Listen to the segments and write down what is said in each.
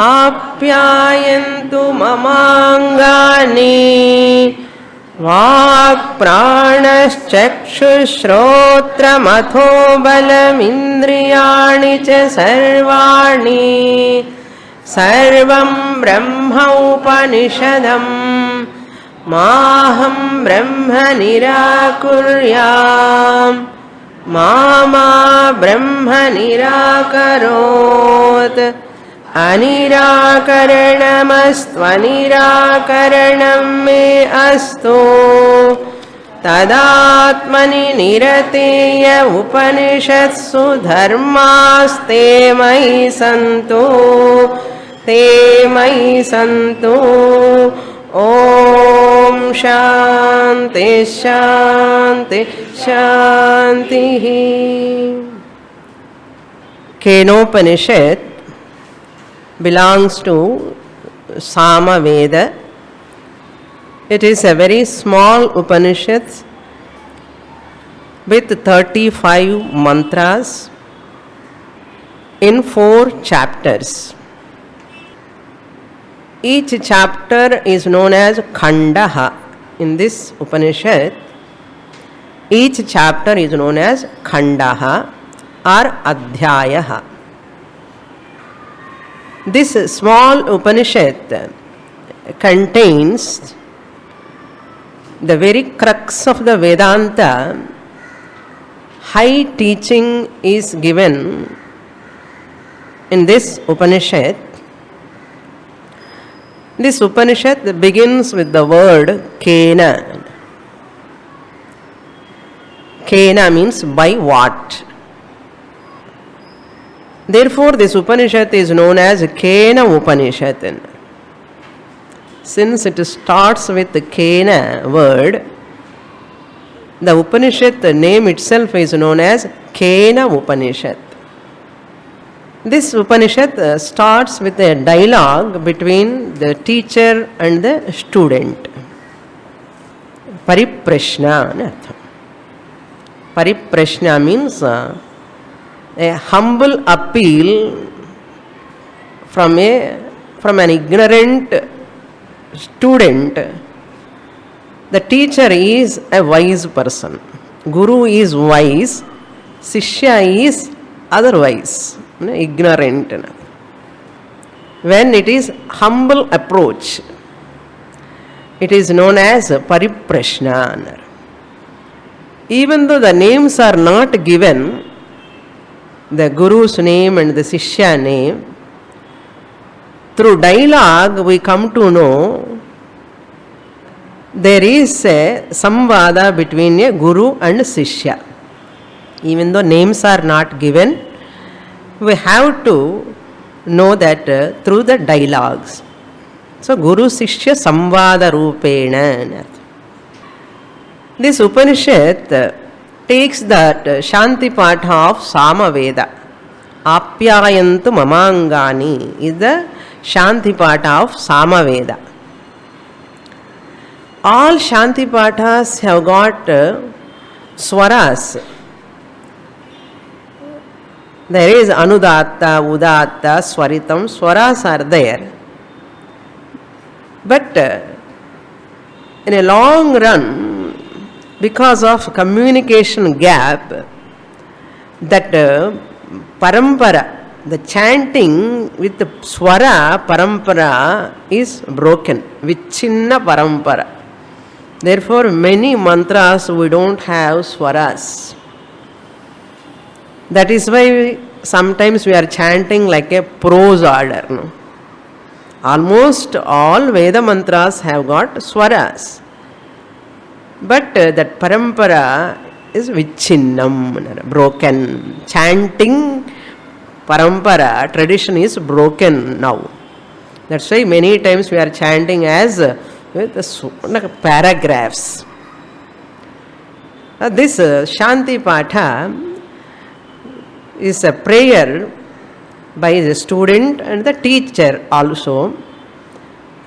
आप्यायन्तु ममाङ्गानि वाक्प्राणश्चक्षुश्रोत्रमथो बलमिन्द्रियाणि च सर्वाणि सर्वं ब्रह्म उपनिषदम् माहं ब्रह्म निराकुर्याम् मा ब्रह्म निराकरोत् अनिराकरणमस्त्वनिराकरणं मे अस्तु तदात्मनि निरतेय उपनिषत्सु धर्मास्ते मयि सन्तु ते मयि सन्तु ओम शांति शांति शांति. Kenopanishad belongs to Samaveda. It is a very small Upanishad with 35 mantras in 4 chapters. Each chapter is known as Khandaha. In this Upanishad, each chapter is known as Khandaha or Adhyayaha. This small Upanishad contains the very crux of the Vedanta. High teaching is given in this Upanishad. This Upanishad begins with the word Kena. Kena means by what. Therefore, this Upanishad is known as Kena Upanishad. Since it starts with the Kena word, the Upanishad name itself is known as Kena Upanishad. This Upanishad starts with a dialogue between the teacher and the student. Pariprashna. Pariprashna means a humble appeal from an ignorant student. The teacher is a wise person. Guru is wise. Sishya is otherwise, ignorant. When it is humble approach, it is known as pariprashna. Even though the names are not given, the Guru's name and the Sishya name, through dialogue we come to know there is a samvada between a Guru and Sishya. Even though names are not given, we have to know that through the dialogues. So, Guru Sishya Samvada Rupena. This Upanishad takes that Shanti Patha of Samaveda. Apyayantu Mamangani is the Shanti Patha of Samaveda. All Shanti Pathas have got swaras. There is Anudatta, Udatta, Swaritam, swaras are there. But in a long run, because of communication gap, that parampara, the chanting with the swara parampara is broken, vichinna parampara. Therefore, many mantras we don't have swaras. That is why sometimes we are chanting like a prose order. No? Almost all Veda mantras have got swaras. But that parampara is vichinnam, broken. Chanting parampara, tradition is broken now. That's why many times we are chanting as with paragraphs. This Shanti Patha is a prayer by the student and the teacher also,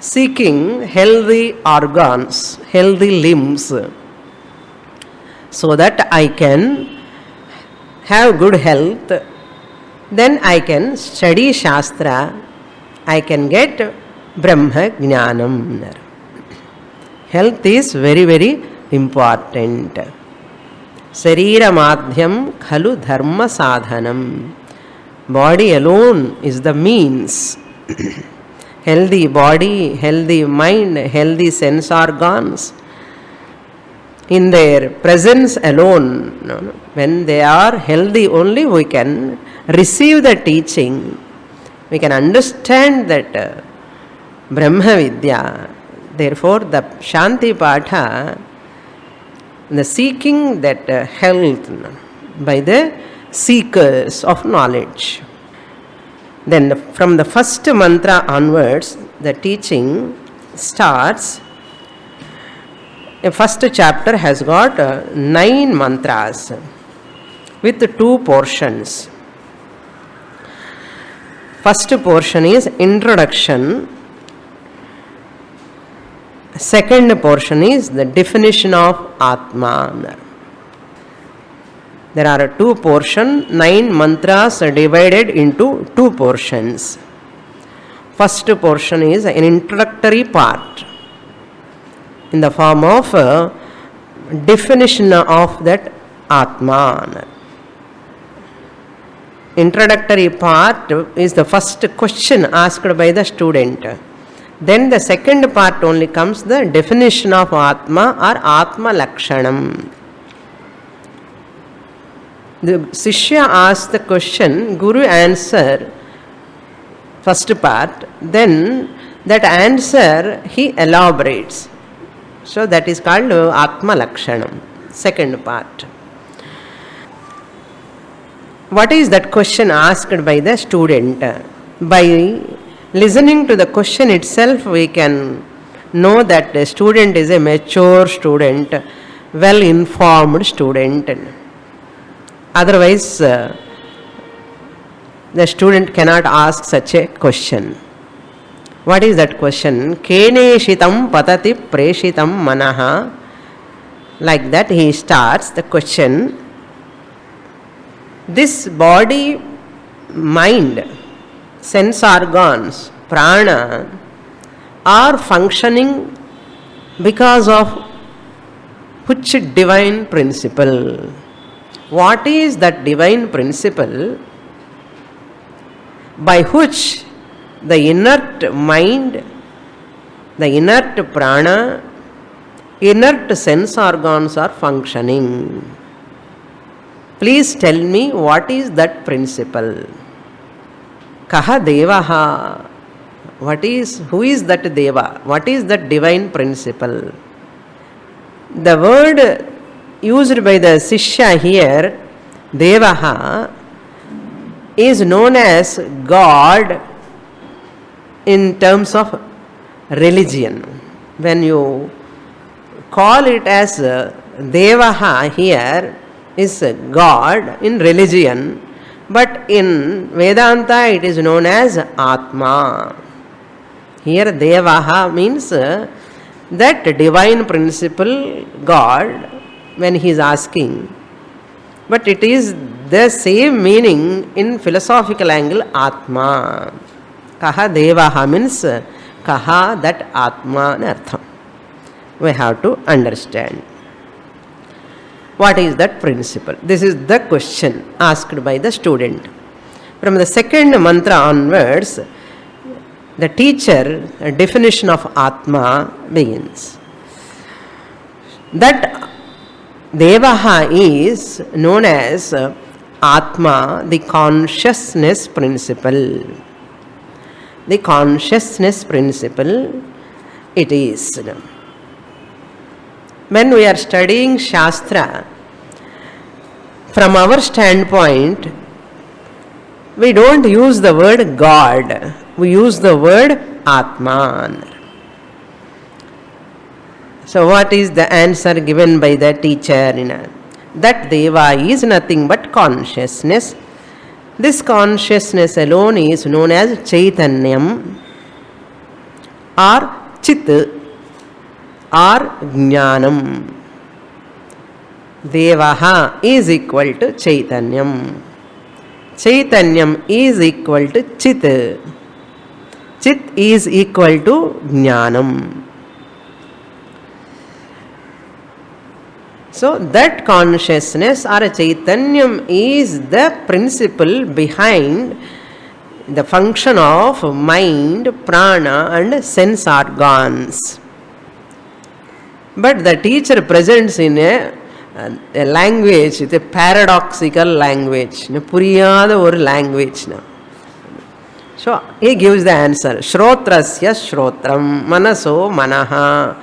seeking healthy organs, healthy limbs, so that I can have good health. Then I can study Shastra I can get Brahma Jnanam. Health is very, very important. Sarira madhyam khalu dharma sadhanam. Body alone is the means. Healthy body, healthy mind, healthy sense organs, in their presence alone, when they are healthy only, we can receive the teaching. We can understand that Brahma Vidya. Therefore, the Shanti Patha, the seeking that health by the seekers of knowledge. Then from the first mantra onwards, the teaching starts. The first chapter has got 9 mantras with 2 portions. First portion is introduction. Second portion is the definition of Atma. There are 2 portions, 9 mantras are divided into 2 portions. First portion is an introductory part in the form of definition of that Atma. Introductory part is the first question asked by the student. Then the second part only comes the definition of Atma or Atma Lakshanam. The Sishya asks the question, Guru answer first part, then that answer he elaborates. So that is called Atma Lakshanam, second part. What is that question asked by the student? By listening to the question itself, we can know that the student is a mature student, well informed student. Otherwise, the student cannot ask such a question. What is that question? Keneshitam patati preshitam manaha. Like that he starts the question. This body, mind, sense organs, prana are functioning because of which divine principle? What is that divine principle by which the inert mind, the inert prana, inert sense organs are functioning? Please tell me what is that principle? Kaha devaha? Who is that deva? What is that divine principle? The word used by the Sishya here, devaha, is known as God in terms of religion. When you call it as devaha here, is God in religion, but in Vedanta it is known as Atma. Here devaha means that divine principle, God, when he is asking. But it is the same meaning in philosophical angle, Atma. Kaha devaha means kaha, that Atma artham. We have to understand. What is that principle? This is the question asked by the student. From the second mantra onwards, the teacher, a definition of Atma begins. That Devaha is known as Atma, the consciousness principle. The consciousness principle it is. When we are studying Shastra, from our standpoint, we don't use the word God, we use the word Atman. So what is the answer given by the teacher? That Deva is nothing but consciousness. This consciousness alone is known as Chaitanyam or Chit or Jnanam. Devaha is equal to Chaitanyam. Chaitanyam is equal to Chit. Chit is equal to Jnanam. So that consciousness or Chaitanyam is the principle behind the function of mind, prana and sense organs. But the teacher presents in a language, it's a paradoxical language, puriyada or language. So he gives the answer. Shrotrasya shrotram, manaso manaha.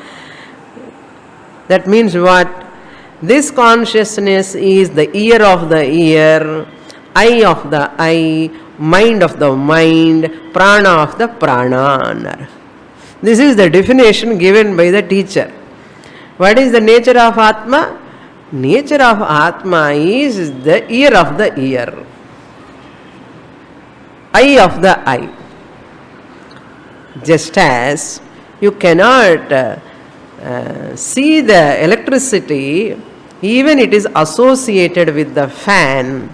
That means what? This consciousness is the ear of the ear, eye of the eye, mind of the mind, prana of the prana. This is the definition given by the teacher. What is the nature of Atma? Nature of Atma is the ear of the ear, eye of the eye. Just as you cannot see the electricity, even it is associated with the fan.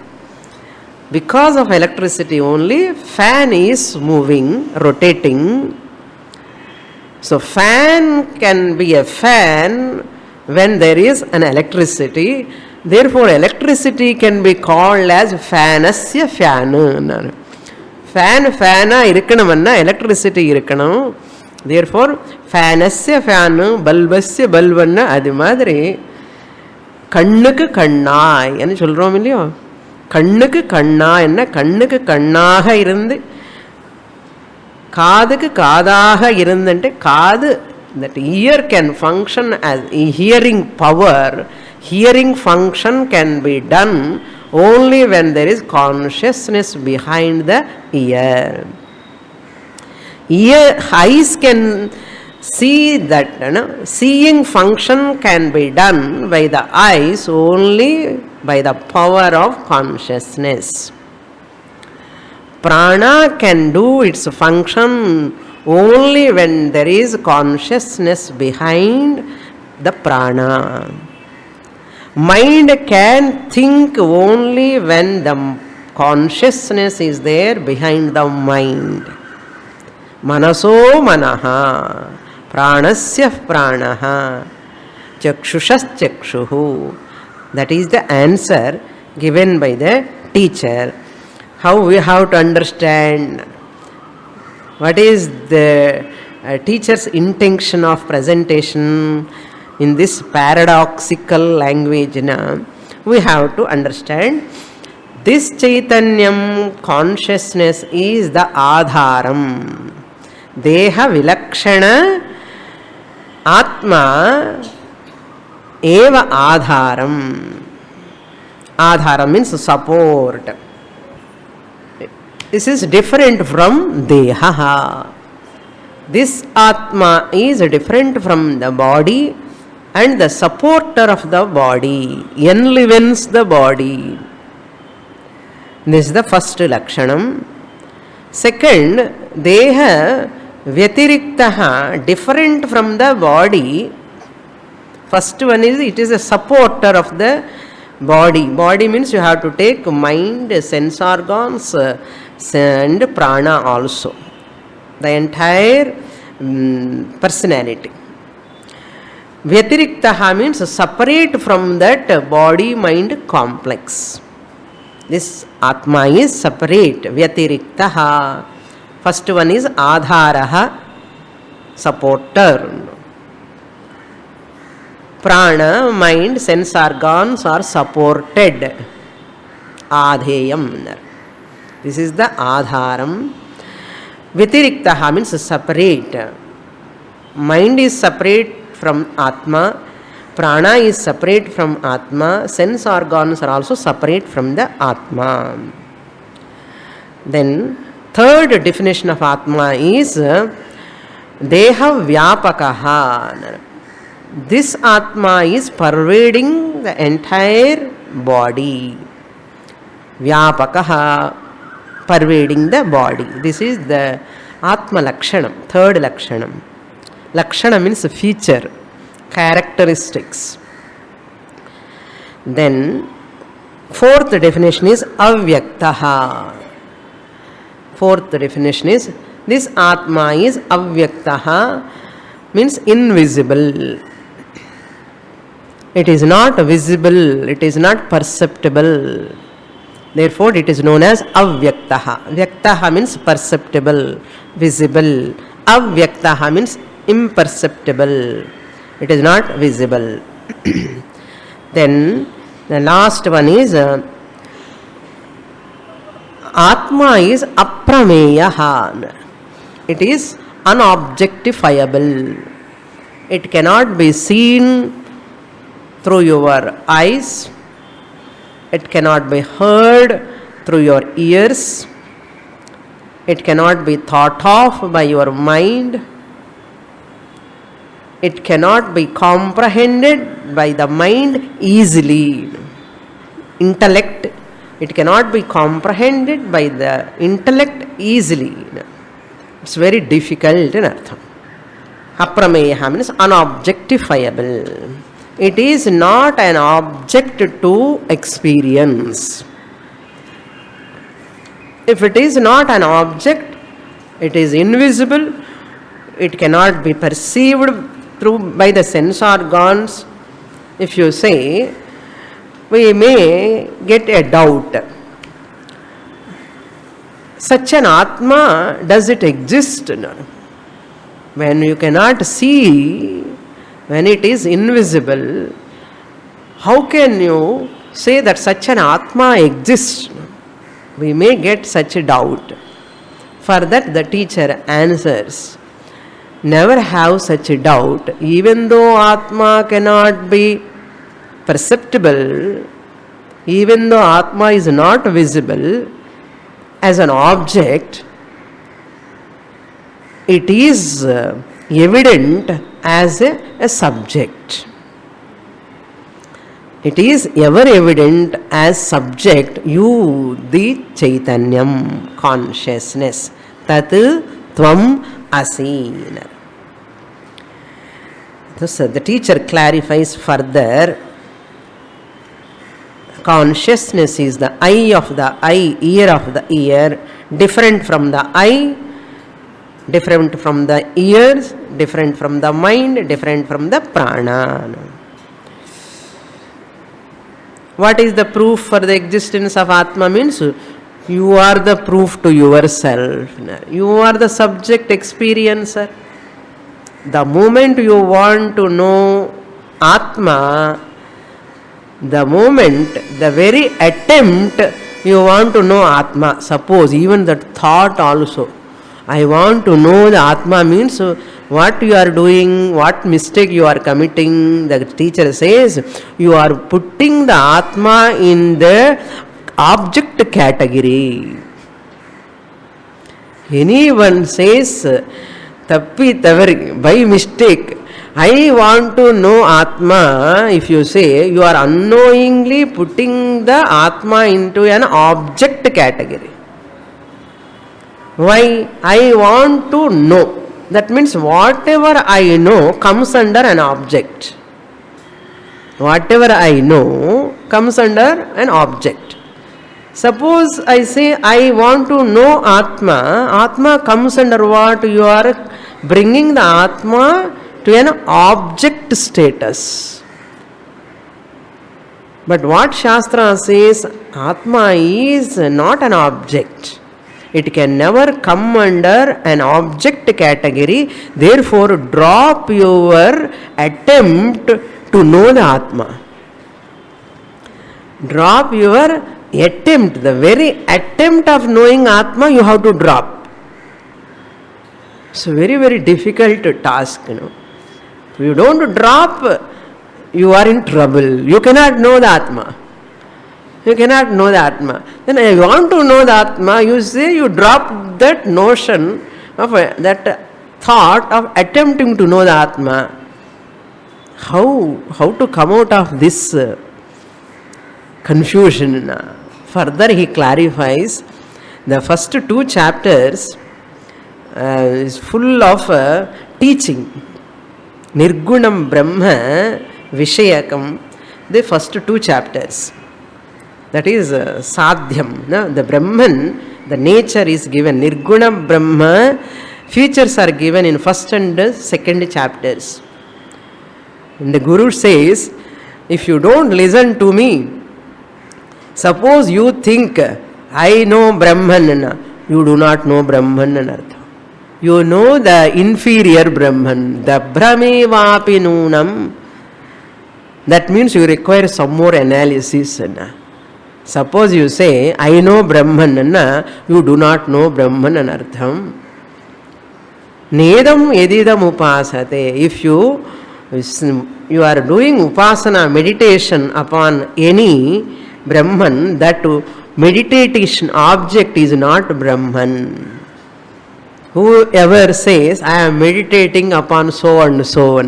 Because of electricity only, fan is moving, rotating. So fan can be a fan when there is an electricity. Therefore, electricity can be called as fanasya fan. Fana irukkanum, electricity irukkanum. Therefore, fanasya fan, bulbasya bulvanna, adu madri kannukku kannai ennu solrom illaya. Kannukku kannai enna kannukku kannaga irundu காதுக்கு காதாக இருந்துட்டு காது, that ear can function as a hearing power. Hearing function can be done only when there is consciousness behind the ear. Eyes can see that, seeing function can be done by the eyes only by the power of consciousness. Prana can do its function only when there is consciousness behind the prana. Mind can think only when the consciousness is there behind the mind. Manaso manaha, pranasya pranaha, chakshushas chakshuhu. That is the answer given by the teacher. How we have to understand what is the teacher's intention of presentation in this paradoxical language. We have to understand this Chaitanyam consciousness is the Adharam. Deha vilakshana Atma eva Adharam. Adharam means support. This is different from Deha. This Atma is different from the body and the supporter of the body, enlivens the body. This is the first Lakshanam. Second, Deha Vyatiriktaha, different from the body. First one is, it is a supporter of the body. Body means you have to take mind, sense organs, and prana also. The entire personality. Vyatiriktaha means separate from that body-mind complex. This Atma is separate. Vyatiriktaha. First one is Adharaha, supporter. Prana, mind, sense organs are supported. Adheyam. This is the Adharam. Vyatiriktaha means separate. Mind is separate from Atma. Prana is separate from Atma. Sense organs are also separate from the Atma. Then, third definition of Atma is Deha Vyapakaha. This Atma is pervading the entire body. Vyapakaha, pervading the body. This is the Atma Lakshanam, third Lakshanam. Lakshana means feature, characteristics. Then, fourth definition is Avyaktaha. Fourth definition is This Atma is avyaktaha, means invisible. It is not visible, it is not perceptible. Therefore, it is known as avyaktaha. Vyaktaha means perceptible, visible. Avyaktaha means imperceptible. It is not visible. Then the last one is Atma is aprameyaha. It is unobjectifiable. It cannot be seen through your eyes. It cannot be heard through your ears. It cannot be thought of by your mind. It cannot be comprehended by the mind easily. Intellect, it cannot be comprehended by the intellect easily. It's very difficult in Artham. Aprameya means unobjectifiable. It is not an object to experience. If it is not an object, it is invisible, it cannot be perceived by the sense organs. If you say, we may get a doubt. Such an Atma, does it exist? When you cannot see, when it is invisible, how can you say that such an Atma exists? We may get such a doubt. For that the teacher answers, never have such a doubt. Even though Atma cannot be perceptible, even though Atma is not visible as an object, it is evident as a subject. It is ever evident as subject, you, the Chaitanyam, consciousness. Tat tvam asi. So the teacher clarifies further. Consciousness is the eye of the eye, ear of the ear, different from the eye, different from the ears, different from the mind, different from the prana. What is the proof for the existence of Atma? Means you are the proof to yourself. You are the subject experiencer. The moment you want to know Atma, the moment, the very attempt you want to know Atma, suppose even that thought also, I want to know the Atma, means what you are doing, what mistake you are committing. The teacher says you are putting the Atma in the object category. Anyone says, tappi tavari, by mistake, I want to know Atma, if you say, you are unknowingly putting the Atma into an object category. Why? I want to know. That means whatever I know comes under an object. Whatever I know comes under an object. Suppose I say I want to know Atma. Atma comes under what? You are bringing the Atma to an object status. But what Shastra says, Atma is not an object. It can never come under an object category. Therefore, drop your attempt to know the Atma. Drop your attempt, the very attempt of knowing Atma you have to drop. It's a very, very difficult task, If you don't drop, you are in trouble. You cannot know the Atma. You cannot know the Atma. Then I want to know the Atma, you say you drop that notion of that thought of attempting to know the Atma. How to come out of this confusion? Further he clarifies, the first 2 chapters is full of teaching. Nirgunam Brahma Vishayakam, the first 2 chapters. That is Sadhyam. The Brahman the nature is given. Nirguna Brahma, features are given in first and second chapters. And the Guru says, if you don't listen to me, suppose you think I know Brahman, you do not know Brahman. You know the inferior Brahman, the Brahmevapi Nunam. That means you require some more analysis. Suppose you say, I know Brahman, you do not know Brahman anartham. Nedam edidam upasate. If you are doing upasana, meditation upon any Brahman, that meditation object is not Brahman. Whoever says, I am meditating upon so and so.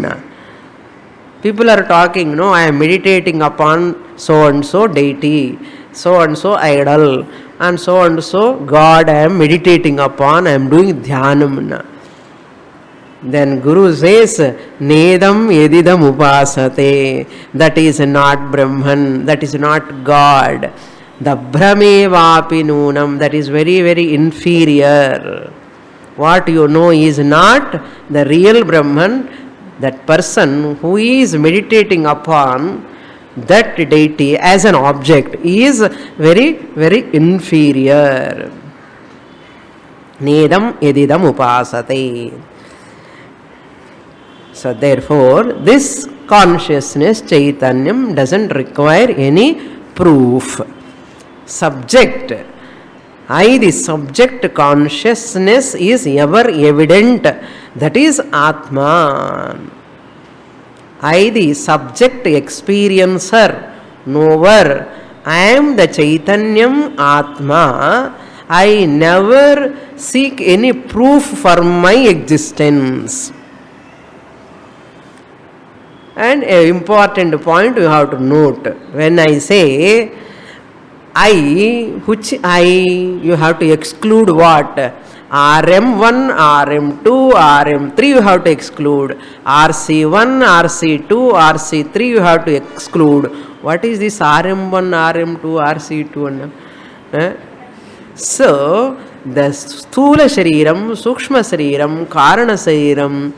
People are talking, no, I am meditating upon so and so deity, so and so idol, and so God I am meditating upon, I am doing dhyanam. Then Guru says, Nedam edidam upasate. That is not Brahman, that is not God. The Brahmevapi Nunam, that is very, very inferior. What you know is not the real Brahman. That person who is meditating upon that deity as an object is very, very inferior. Nedam edidam upasate. So therefore, this consciousness, Chaitanyam, doesn't require any proof. Subject, the subject consciousness is ever evident. That is Atma. The subject experiencer, knower. I am the Chaitanyam Atma. I never seek any proof for my existence. And an important point you have to note. When I say which I, you have to exclude what? RM1, RM2, RM3 you have to exclude. RC1, RC2, RC3 you have to exclude. What is this RM1, RM2, RC2? So, the Sthula Shariram, Sukshma Shariram, Karana Shariram,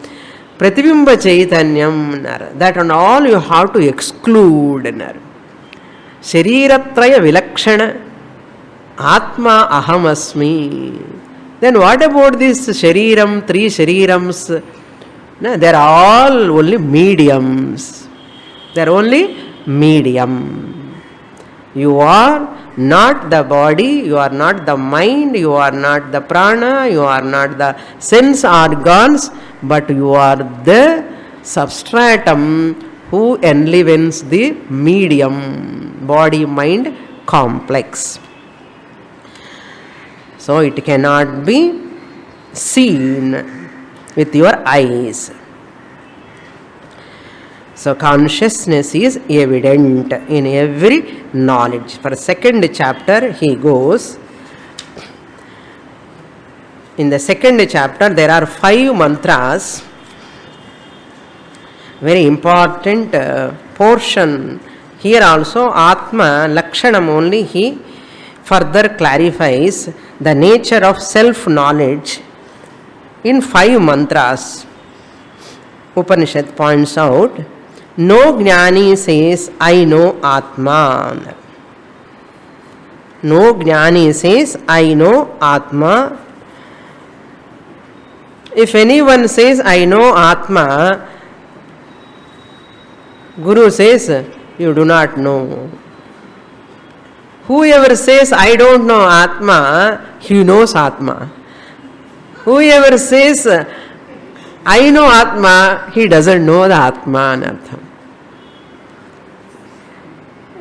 Pratibimba Chaitanyam, that and all you have to exclude. Shariratraya Vilakshana, Atma Ahamasmi. Then what about this Shariram, three Sharirams? No, they are all only mediums. They are only medium. You are not the body, you are not the mind, you are not the prana, you are not the sense organs, but you are the substratum who enlivens the medium, body-mind complex. So it cannot be seen with your eyes. So consciousness is evident in every knowledge. For second chapter he goes. In the second chapter there are 5 mantras. Very important portion. Here also Atma Lakshanam only he further clarifies the nature of self-knowledge in 5 mantras. Upanishad points out, no Jnani says, I know Atma. No Jnani says, I know Atma. If anyone says, I know Atma, Guru says, you do not know. Whoever says, I don't know Atma, he knows Atma. Whoever says, I know Atma, he doesn't know the Atma.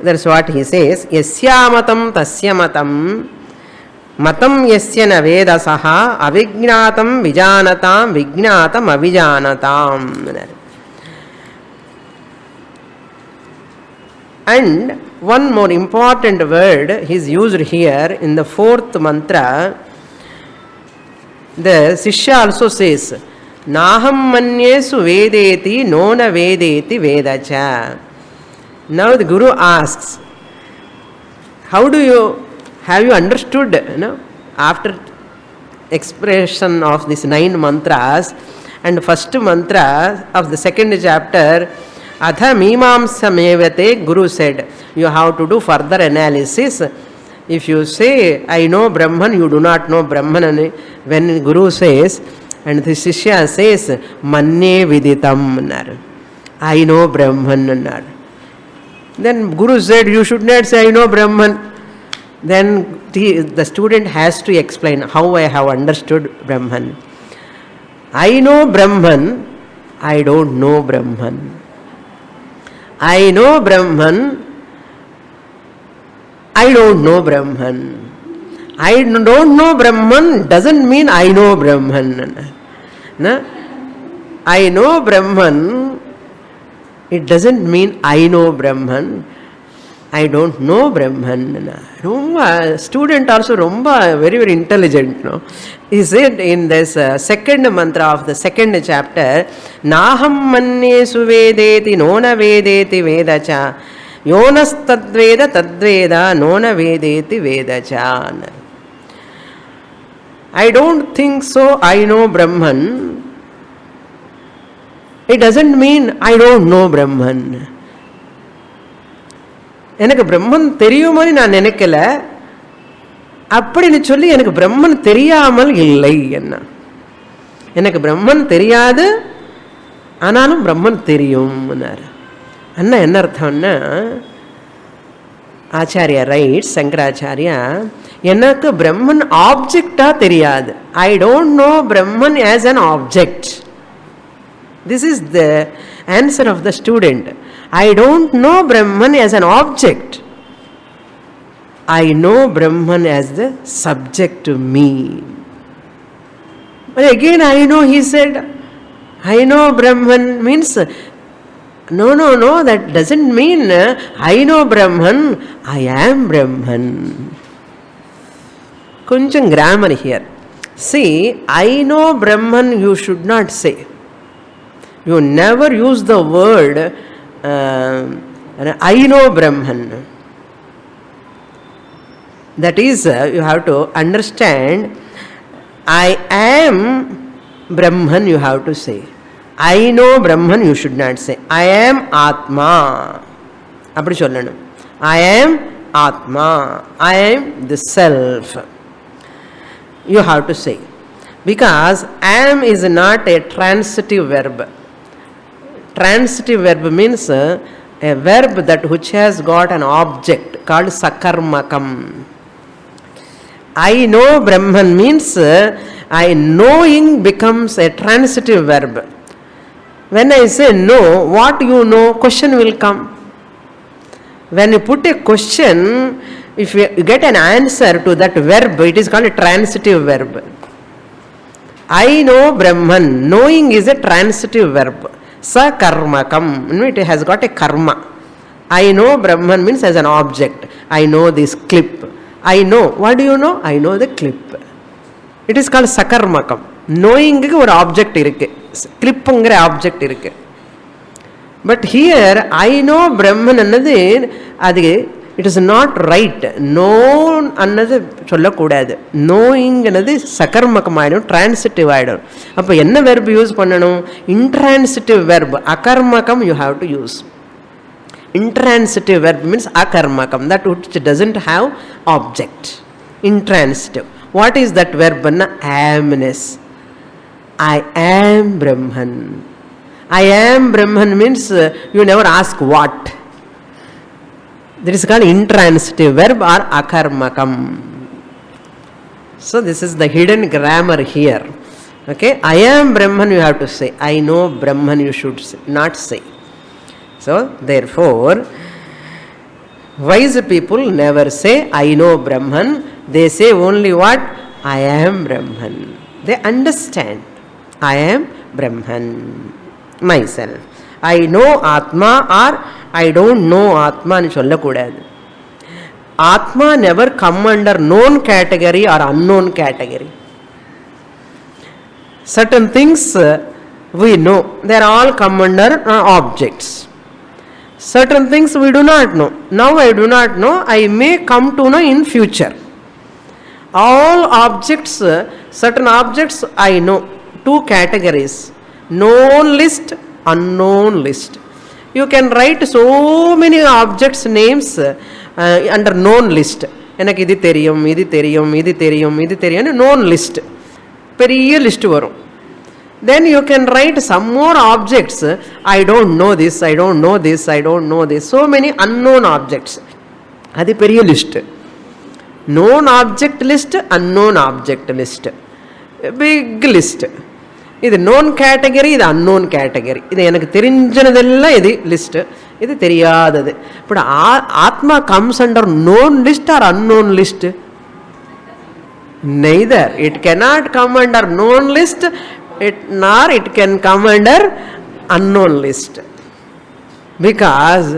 That's what he says. Yasya matam tasya matam matam yasya na vedasaha avijnatam vijanatam vijnatam avijanatam. And one more important word is used here in the 4th mantra. The Sishya also says, Naham manyesu vedeti nona vedeti vedacha. Now the Guru asks, have you understood after expression of these 9 mantras, and first mantra of the second chapter, Atha Mimamsa Mevate, Guru said, you have to do further analysis. If you say, I know Brahman, you do not know Brahman. When Guru says, and the Shishya says, Manne Viditam, I know Brahman. Then Guru said, you should not say, I know Brahman. Then the student has to explain how I have understood Brahman. I know Brahman, I don't know Brahman. I know Brahman, I don't know Brahman. I don't know Brahman doesn't mean I know Brahman. No? I know Brahman, it doesn't mean I know Brahman. I don't know Brahman. Student also very, very intelligent. No? He said in this second mantra of the second chapter, Naham manne suvedeti nona vedeti vedacha, yonas tadveda tadveda nona vedeti vedacha. I don't think so, I know Brahman. It doesn't mean I don't know Brahman. எனக்கு பிரம்மன் தெரியுமான்னு நான் நினைக்கல, அப்படின்னு சொல்லி எனக்கு பிரம்மன் தெரியாமல் இல்லை. என்ன எனக்கு பிரம்மன் தெரியாது, ஆனாலும் பிரம்மன் தெரியும். அண்ணா என்ன அர்த்தம்னா, ஆச்சாரியா ரைட், சங்கராச்சாரியா, எனக்கு பிரம்மன் ஆப்ஜெக்டா தெரியாது. I don't know Brahman as an object. This is the answer of the student. I don't know Brahman as an object. I know Brahman as the subject to me. But again I know, he said, I know Brahman means, no, that doesn't mean I know Brahman, I am Brahman. Kuncham grammar here. See, I know Brahman you should not say. You never use the word I know Brahman. That is, you have to understand, I am Brahman you have to say. I know Brahman you should not say. I am Atma. அப்படி சொல்லணும். I am Atma. I am the self. You have to say. Because am is not a transitive verb. Transitive verb means a verb that which has got an object called sakarmakam. I know Brahman means I knowing becomes a transitive verb. When I say no, what you know, question will come. When you put a question, if you get an answer to that verb, it is called a transitive verb. I know Brahman, knowing is a transitive verb. Sakarmakam, it has got a karma. I know Brahman means as an object. I know this clip. I know. What do you know? I know the clip. It is called sakarmakam. Knowing ஒரு object இருக்கு, கிளிப்புங்கிற object இருக்கு. But here I know Brahman அன்னது அது it is not right. Known அன்னது சொல்லக்கூடாது. நோயிங்கிறது சகர்மகம் ஆகிடும், டிரான்சிட்டிவ் ஆகிடும். அப்போ என்ன வெர்பு யூஸ் பண்ணணும்? இன்ட்ரான்சிட்டிவ் வெர்பு, அகர்மகம் you have to use. Intransitive verb means akarmakam, that which doesn't have object. Intransitive. What is that verb? Amness. I am Brahman. I am Brahman means you never ask what. That is called intransitive verb or akarmakam. So this is the hidden grammar here. Okay, I am Brahman you have to say. I know Brahman you should say, not say. So therefore, wise people never say I know Brahman. They say only what? I am Brahman. They understand. I am Brahman myself. I know Atma or I don't know Atma nu sollakudadu. Atma never come under known category or unknown category. Certain things we know, they are all come under objects. Certain things we do not know. Now I do not know, I may come to know in future. All objects, certain objects I know. Two categories: known list, unknown list. You can write so many objects names under known list. எனக்கு இது தெரியும், இது தெரியும், இது தெரியும், இது தெரியும், known list. பெரிய லிஸ்ட் வரும். Then you can write some more objects. I don't know this, I don't know this, I don't know this. So many unknown objects. அது பெரிய list. known object list, unknown object list, big list. இது known category, இது unknown category. இது எனக்கு தெரிஞ்சதெல்லாம் இது list, இது தெரியாதது. பட் ஆத்மா comes under known list or unknown list? Neither. It cannot come under known list, nor it can come under unknown list, because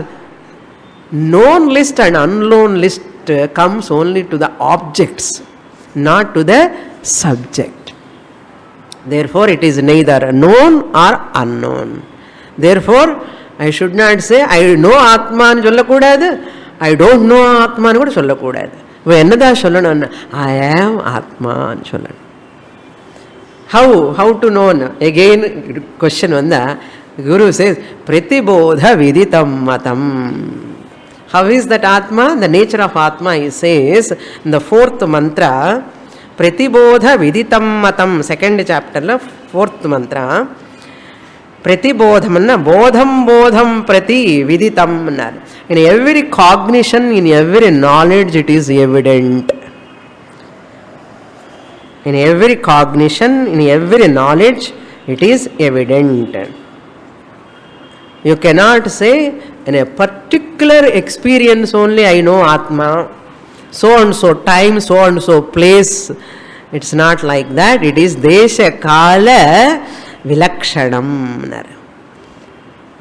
known list and unknown list comes only to the objects, not to the subject. Therefore it is neither known or unknown. Therefore I should not say I know Atma nu sollakudadu, I don't know Atma nu kuda sollakudadu. என்னதா சொல்லணும்? I am Atma nu சொல்லணும். How to know? Again question vanda, Guru says pratibodha viditam matam. How is that Atma? The nature of Atma, he says in the fourth mantra, pratibodha viditam matam, second chapter la fourth mantra. Pratibodham na bodham bodham prati viditam na. In every cognition, in every knowledge, it is evident. In every cognition, in every knowledge, it is evident. You cannot say in a particular experience only I know Atma, so and so time, so and so place. It's not like that. It is desha kala vilakshanam.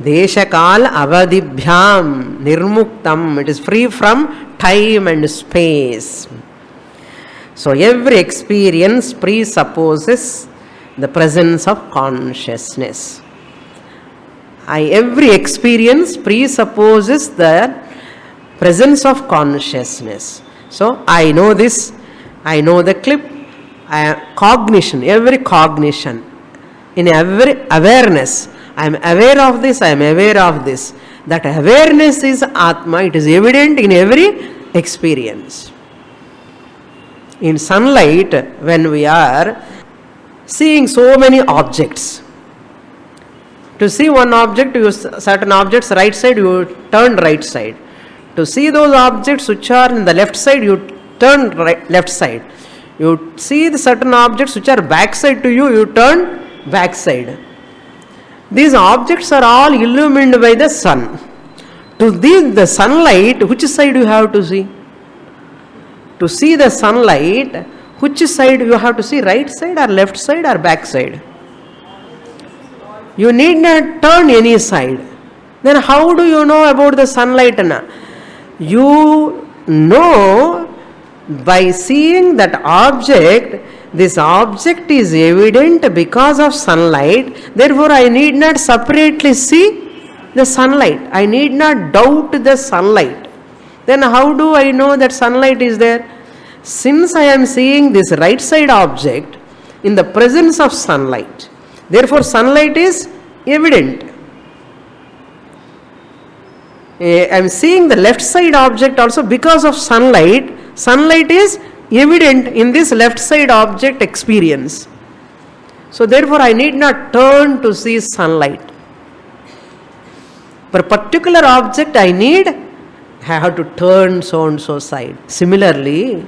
Desha kala avadibhyam nirmuktam. It is free from time and space. So every experience presupposes the presence of consciousness. Every experience presupposes the presence of consciousness. So I know this, I know the clip, cognition, every cognition, in every awareness, I am aware of this, I am aware of this. That awareness is Atma, it is evident in every experience. In sunlight, when we are seeing so many objects, to see one object, you certain objects right side, you turn right side. To see those objects which are in the left side, you turn left side. You see the certain objects which are back side to you, you turn back side. These objects are all illumined by the sun. To the sunlight, which side you have to see? To see the sunlight, which side you have to see? Right side or left side or back side? You need not turn any side. Then how do you know about the sunlight? You know by seeing that object. This object is evident because of sunlight. Therefore I need not separately see the sunlight. I need not doubt the sunlight. Then how do I know that sunlight is there? Since I am seeing this right side object in the presence of sunlight, therefore sunlight is evident. I am seeing the left side object also because of sunlight. Sunlight is evident in this left side object experience. So therefore I need not turn to see sunlight. For a particular object I have to turn so and so side. Similarly,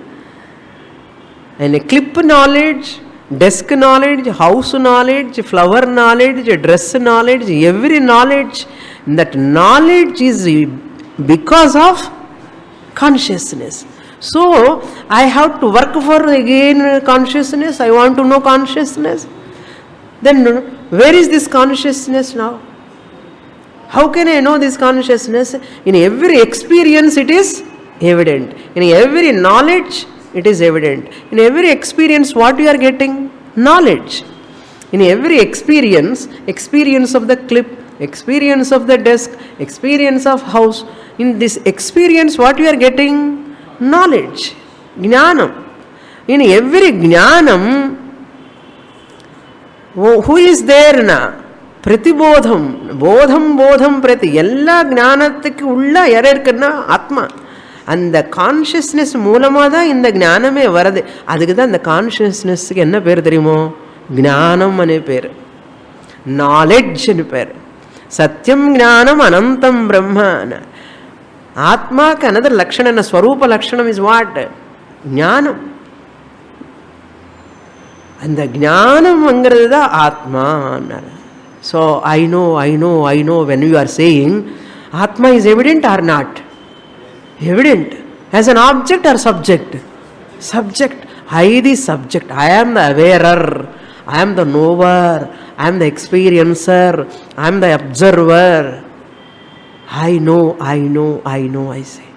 in a clip knowledge, desk knowledge, house knowledge, flower knowledge, dress knowledge, every knowledge, that knowledge is because of consciousness. So I have to work for again consciousness. I want to know consciousness. Then where is this consciousness now? How can I know this consciousness? In every experience it is evident. In every knowledge it is evident. In every experience what you are getting? Knowledge. In every experience of the clip, experience of the desk, experience of house, in this experience what you are getting? Knowledge, jnanam. In every jnanam, who is there na? Pratibodham, bodham prati. Ella jnanathukku ulla yaru irukna Atma. And the consciousness மூலமாதான் இந்த ஞானமே வருது. அதுக்கு தான் இந்த கான்ஷியஸ்னஸ்க்கு என்ன பேர் தெரியுமோ? ஞானம் அனே பேர், நாலெட்ஜ்னு பேர். சத்தியம் ஞானம் அனந்தம் பிரம்ம. ஆத்மாக்கு another லட்சணம் என்ன? ஸ்வரூப லட்சணம் இஸ் வாட்? ஞானம். அந்த ஞானம்ங்கிறது தான் ஆத்மா. So I know when you are saying Atma is evident or not? Evident. As an object or subject? Subject. I the subject. I am the awarer. I am the knower. I am the experiencer. I am the observer. I know, I say.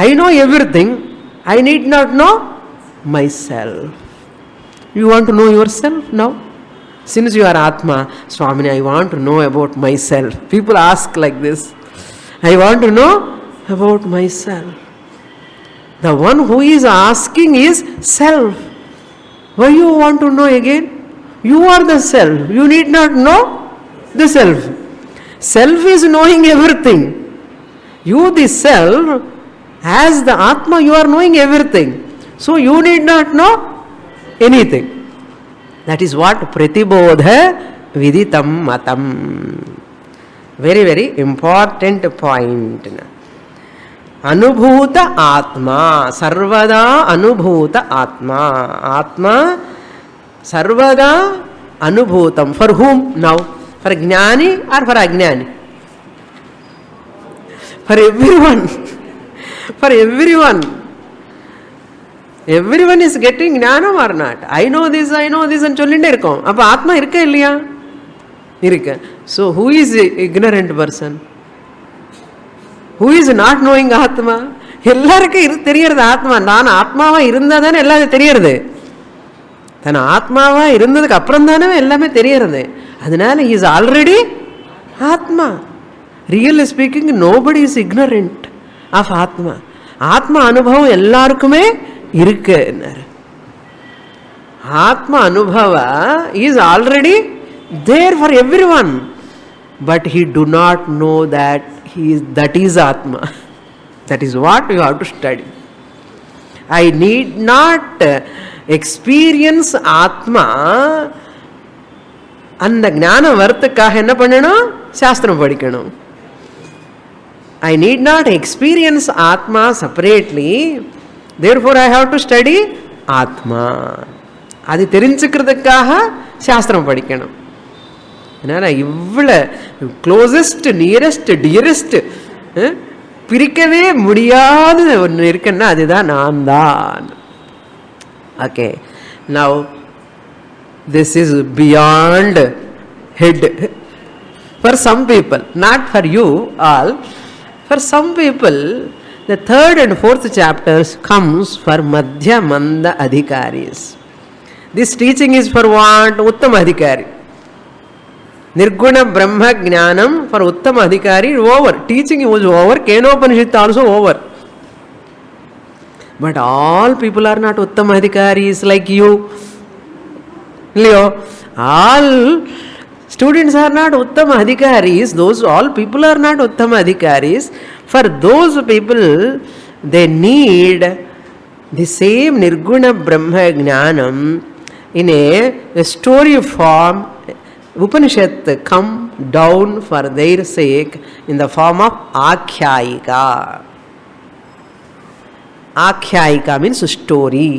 I know everything. I need not know myself. You want to know yourself now? Since you are Atma, Swamini, I want to know about myself. People ask like this. I want to know about myself. The one who is asking is self. Why you want to know again? You are the self. You need not know the self. Self is knowing everything. You, the self, as the Atma, you are knowing everything. So you need not know anything. That is what pratibodha viditam matam. Very, very important point. Anubhuta Atma, sarvada anubhuta Atma. Atma sarvada anubhutam. For whom now? For jnani or for ajnani? For everyone. For everyone. Everyone is getting jnanam or not? I know this and sollinde irukom. Appo Atma irukka illaya? Irukka. So who is the ignorant person? Who is not knowing Atma? எல்லாருக்கும் தெரியறது ஆத்மா. நான் ஆத்மாவா இருந்தா தானே எல்லாமே தெரியறது. தன் ஆத்மாவா இருந்ததுக்கு அப்புறம் தானே எல்லாமே தெரியறது. அதனால he is already Atma. Really speaking, nobody is ignorant of Atma. ஆத்மா அனுபவம் எல்லாருக்குமே இருக்கு. ஆத்மா அனுபவா is already there for everyone. But he do not know that that is Atma. That is what you have to study. I need not experience Atma. அந்த ஞான வரத்துக்காக என்ன பண்ணணும்? சாஸ்திரம் படிக்கணும். I need not experience Atma separately. Therefore I have to study Atma. அது தெரிஞ்சுக்கிறதுக்காக சாஸ்திரம் படிக்கணும். அதனால் இவ்வளோ க்ளோசஸ்ட், நியரஸ்ட், டியரஸ்ட், பிரிக்கவே முடியாத ஒன்று இருக்குன்னா அதுதான் நான் தான். Okay, now this is beyond head for some people, not for you all. For some people the third and fourth chapters comes for madhya manda adhikaris. This teaching is for what? Uttama adhikari. Nirguna Brahma Jnanam for Uttama Adhikari over. Teaching was over. Kenopanishad also over. But all people are not Uttama Adhikaris like you. Leo, all students are not Uttama Adhikaris. Those all people are not Uttama Adhikaris. For those people, they need the same Nirguna Brahma Jnanam in a story form. Upanishad come down for their sake in the form of Akhyayika. Akhyayika means story.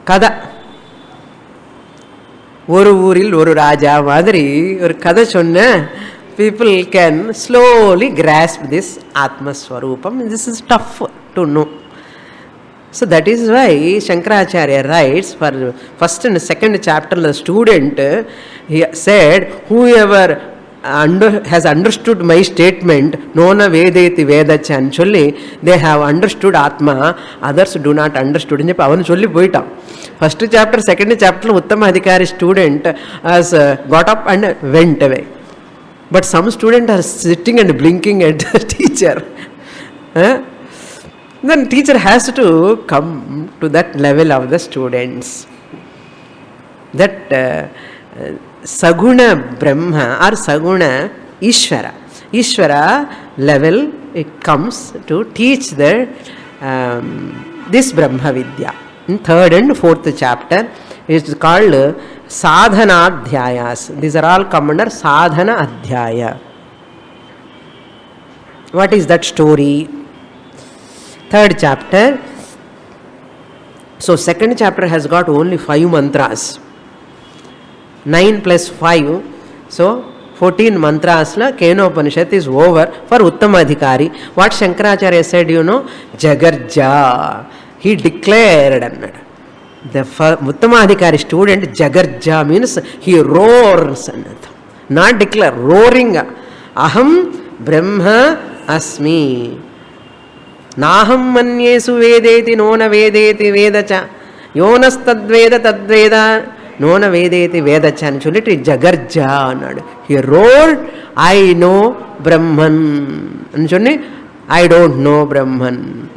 Kada. ஒரு ஊரில் ஒரு ராஜா மாதிரி ஒரு கதை சொன்ன people can slowly grasp this Atma Swarupam. This is tough to know. So that is why Shankaracharya writes for first and second chapter, the student, he said, whoever has understood my statement, nona vedeti vedacha ancholi, they have understood Atma, others do not understood. In avanu solli poitam. First chapter, second chapter, Uttama Adhikari student has got up and went away. But some students are sitting and blinking at the teacher. Then teacher has to come to that level of the students. That Saguna Brahma or Saguna Ishvara level, it comes to teach the this Brahma Vidya. In 3rd and 4th chapter, it is called Sadhana Adhyayas. These are all come under Sadhana Adhyaya. What is that story? 3rd chapter. So 2nd chapter has got only 5 mantras. 9 plus 5. So 14 mantras la Kenopanishad is over for Uttamadhikari. What Shankaracharya said, Jagarja. He declared. The Uttamadhikari student, Jagarja means he roars. Not declare, roaring. Aham Brahma Asmi. Naham Manyesu Vedeti Nona Vedeti Vedacha. Yonas Tadveda Tadveda Nona Vedeti Vedacha. Actually, it is Jagarja. He roared, I know Brahman. I don't know Brahman.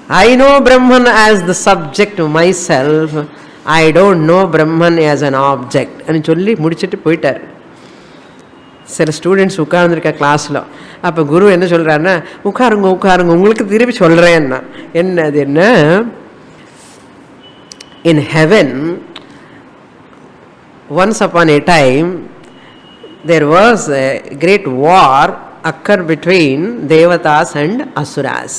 I know Brahman as the subject myself. I don't know Brahman as an object. And சொல்லி முடிச்சிட்டு போயிட்டார். சில students உட்கார்ந்துருக்க கிளாஸில். அப்போ குரு என்ன சொல்கிறாருன்னா, உட்காருங்க உங்களுக்கு திருப்பி சொல்கிறேன்னா. என்னது என்ன? In heaven, once upon a time, there was a great war occurred between Devatas and Asuras.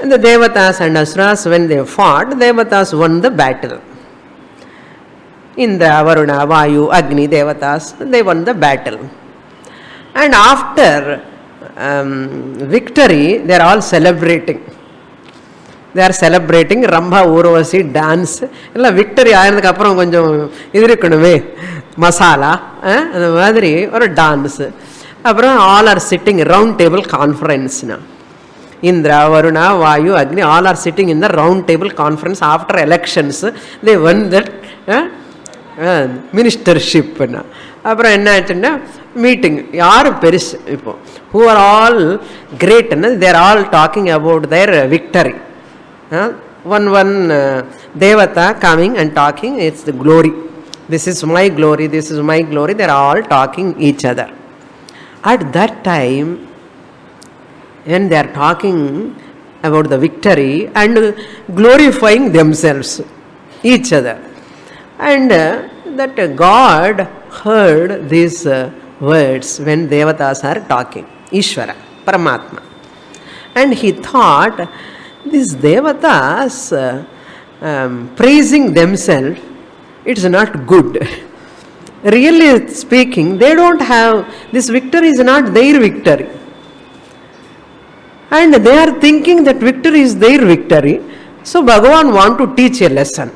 And the Devatas and Asuras, when they fought, Devatas won the battle. Indra, Varuna, Vayu, Agni, Devatas, they won the battle. And after victory, they are all celebrating. They are celebrating Rambha Urvasi dance. Victory ஆனதுக்கு அப்புறம் கொஞ்சம் இது இருக்கணுமே மசாலா அந்த மாதிரி ஒரு dance. அப்புறம் all are sitting round table conference. Indra, Varuna, Vayu, Agni, all are sitting in the round table conference after elections. They won that ministership. அப்புறம் என்ன ஆச்சுன்னா மீட்டிங் யார் பெருசு இப்போ who are all great, they are all talking about their victory. One devata coming and talking, it's the glory. This is my glory, this is my glory. They are all talking each other. At that time, when they are talking about the victory and glorifying themselves, each other, and that God heard these words when devatas are talking, Ishvara, Paramatma, and he thought, these devatas praising themselves, it's not good. Really speaking, they don't have, this victory is not their victory. And they are thinking that victory is their victory. So Bhagavan want to teach a lesson.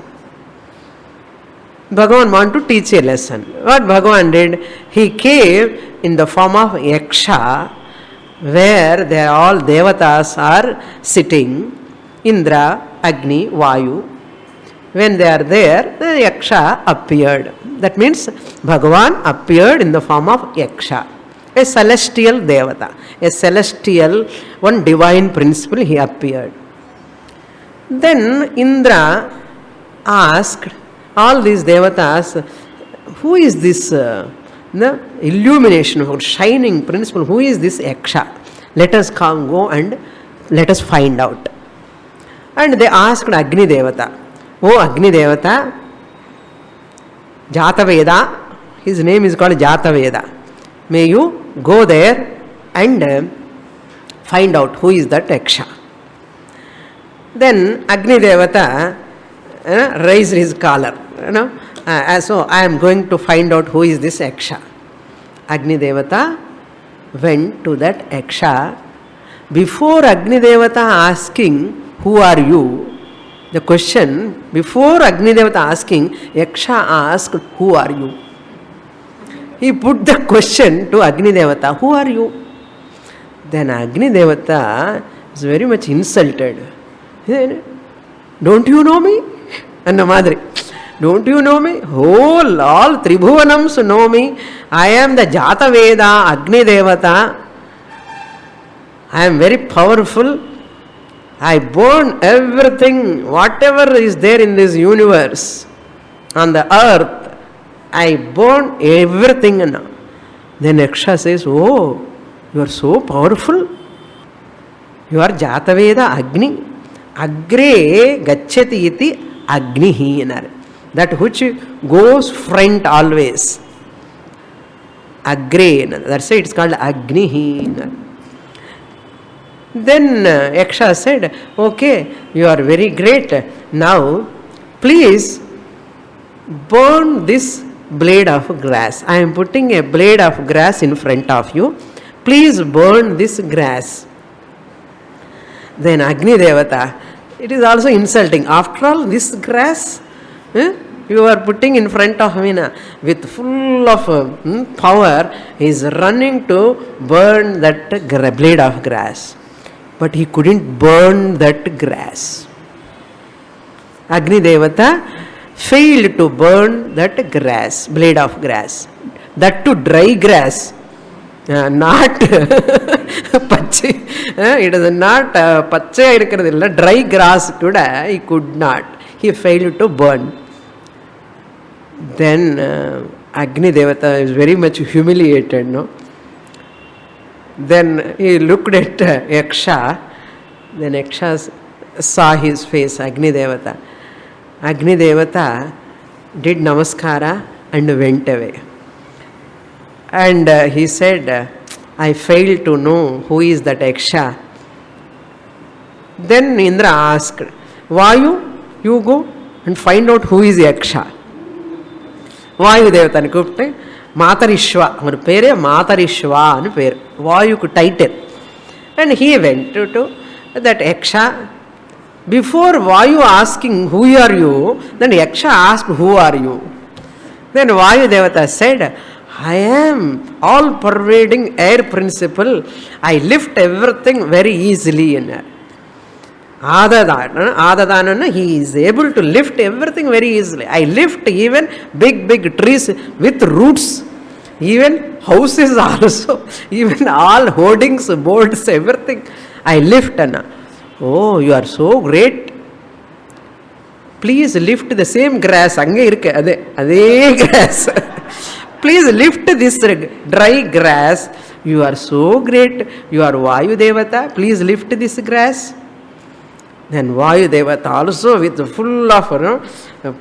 Bhagavan want to teach a lesson. What Bhagavan did? He came in the form of Yaksha, where they are all devatas are sitting, Indra, Agni, Vayu. When they are there, the Yaksha appeared. That means Bhagavan appeared in the form of Yaksha, a celestial devata, a celestial, one divine principle, he appeared. Then Indra asked all these devatas, who is this the illumination of shining principle, who is this Yaksha? Let us go and let us find out. And they asked Agni Devata, oh Agni Devata, Jataveda, his name is called Jataveda, may you go there and find out who is that Yaksha. Then Agni Devata raised his collar, so I am going to find out who is this Yaksha. Agni Devata went to that Yaksha. Before Agni Devata asking, who are you? The question, before Agni Devata asking, Yaksha asked, who are you? He put the question to Agni Devata, who are you? Then Agni Devata is very much insulted. Don't you know me? And the Madri, don't you know me? All Tribhuvanams know me. I am the Jataveda, Agni Devata. I am very powerful. I burn everything, whatever is there in this universe, on the earth, I burn everything. Then Yaksha says, oh, you are so powerful. You are Jataveda Agni. Agre gacchati iti agnihi. That which goes front always. Agre. That's why it's called agnihi. Then Yaksha said, okay, you are very great. Now, please burn this blade of grass. I am putting a blade of grass in front of you. Please burn this grass. Then Agni Devata, it is also insulting. After all, this grass, you are putting in front of me with full of power, he is running to burn that blade of grass. But he couldn't burn that grass. Agni Devata failed to burn that grass, blade of grass. That too dry grass, not pachi. It is not pachi, dry grass kuda he could not. He failed to burn. Then Agni Devata is very much humiliated, no? Then he looked at Yaksha. Then Yaksha saw his face, Agni Devata. Agni Devata did namaskara and went away. And he said, I failed to know who is that Yaksha. Then Indra asked, Vayu, you go and find out who is Yaksha. Vayu Devatani கூப்பிட்டு Matarishwa, அவர் பேரே Matarishwaன்னு பேர், வாயுக்கு title. And he went to that Yaksha. Before Vayu asking, who are you? Then Yaksha asked, who are you? Then Vayu Devata said, I am all pervading air principle. I lift everything very easily. Adadana, he is able to lift everything very easily. I lift even big trees with roots, even houses also, even all hoardings, boards, everything. I lift. Oh, you are so great. Please lift the same grass. Ade grass. Please lift this dry grass. You are so great. You are Vayu Devata. Please lift this grass. Then Vayu Devata also with full of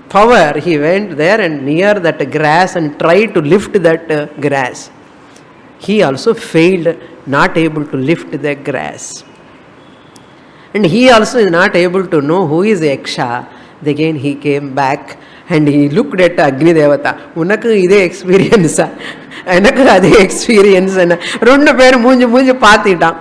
power, he went there and near that grass and tried to lift that grass. He also failed, not able to lift the grass. And he also is not able to know who is Yaksha. Again he came back and he looked at Agni Devata. Unakku ide experience, enakku ade experience. Rendu per moonji paathitaan.